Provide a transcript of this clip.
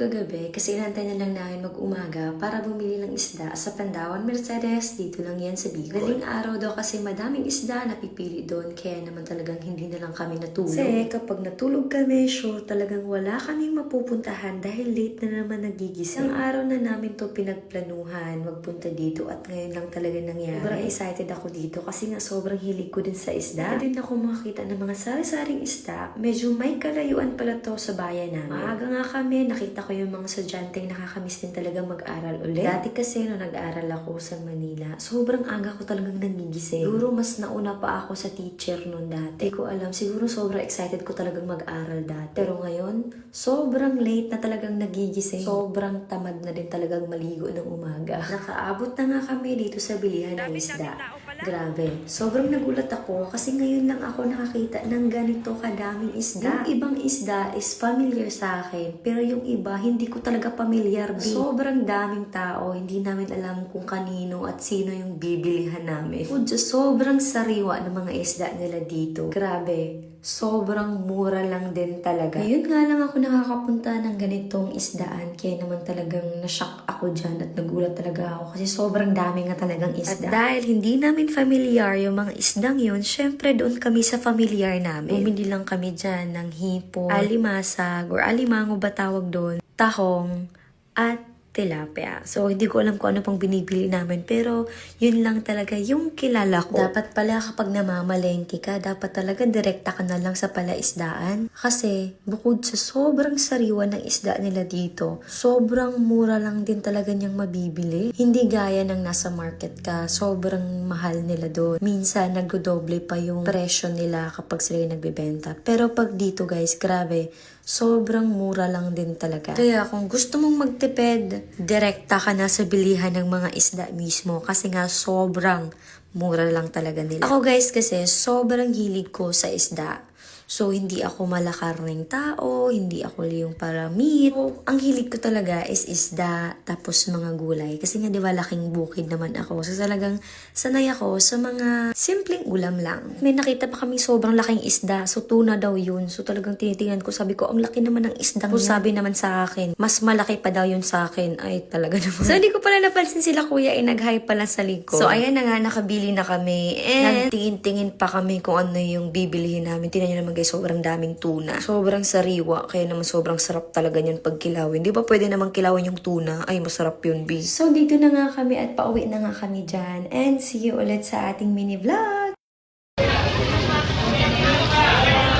kagabi kasi inantay na lang namin mag-umaga para bumili ng isda sa Pandawan Mercedes. Dito lang yan sa Bicol. Daling araw daw kasi madaming isda na pipili doon kaya naman talagang hindi na lang kami natulog. Kasi kapag natulog kami, sure talagang wala kaming mapupuntahan dahil late na naman nagigising. Ang araw na namin to pinagplanuhan magpunta dito at ngayon lang talaga nangyari. Sobrang excited ako dito kasi nga sobrang hilig ko din sa isda. Hindi din ako makakita ng mga sari-saring isda. Medyo may kalayuan pala to sa bayan namin. Maaga nga kami, nakita ko yung mga estudyanteng nakakamiss din talaga mag-aral ulit. Dati kasi nung nag-aral ako sa Manila, sobrang aga ko talagang nagigising. Siguro mas nauna pa ako sa teacher noon dati. Hindi ko alam, siguro sobrang excited ko talagang mag-aral dati. Pero ngayon, sobrang late na talagang nagigising. Sobrang tamad na din talagang maligo ng umaga. Nakaabot na nga kami dito sa bilihan ng isda. Grabe, sobrang nagulat ako kasi ngayon lang ako nakakita ng ganito kadaming isda. Yung ibang isda is familiar sa akin, pero yung iba hindi ko talaga familiar. Sobrang daming tao, hindi namin alam kung kanino at sino yung bibilihan namin. Sobrang sariwa ng mga isda nila dito. Grabe, sobrang mura lang din talaga. Ngayon nga lang ako nakakapunta ng ganitong isdaan, kaya naman talagang nashock ako dyan at nagulat talaga ako kasi sobrang dami nga talagang isda. At dahil hindi namin familiar yung mga isdang yun, syempre doon kami sa familiar namin. Bumili lang kami dyan ng hipon, alimasag, or alimango ba tawag doon, tahong, at tilapia. So, hindi ko alam kung ano pang binibili namin. Pero, yun lang talaga yung kilala ko. Dapat pala kapag namamalengke ka, dapat talaga direkta ka na lang sa palaisdaan. Kasi, bukod sa sobrang sariwa ng isda nila dito, sobrang mura lang din talaga niyang mabibili. Hindi gaya ng nasa market ka, sobrang mahal nila doon. Minsan, nagdodoble pa yung presyo nila kapag sila yung nagbebenta. Pero pag dito guys, grabe, sobrang mura lang din talaga. Kaya kung gusto mong magtipid, direkta ka na sa bilihan ng mga isda mismo kasi nga sobrang mura lang talaga nila. Ako guys kasi sobrang hilig ko sa isda. So, hindi ako malakarning tao, hindi ako yung para meat. So, ang hilig ko talaga is isda, tapos mga gulay. Kasi nga, di ba, laking bukid naman ako. So, talagang sanay ako sa mga simpleng ulam lang. May nakita pa kami sobrang laking isda. So, tuna daw yun. So, talagang tinitingnan ko. Sabi ko, ang laki naman ng isdang yun. Sabi naman sa akin, mas malaki pa daw yun sa akin. Ay, talaga naman. So, hindi ko pala napansin sila kuya, nag-hi pala sa likod. So, ayan na nga, nakabili na kami. And, nagtingin-tingin pa kami kung ano yung bibilihin namin. Tingnan nyo naman guys, sobrang daming tuna. Sobrang sariwa. Kaya naman sobrang sarap talaga niyan pag kilawin. Di ba pwede naman kilawin yung tuna? Ay, masarap yun, B. So, dito na nga kami at pauwi na nga kami dyan. And see you ulit sa ating mini vlog.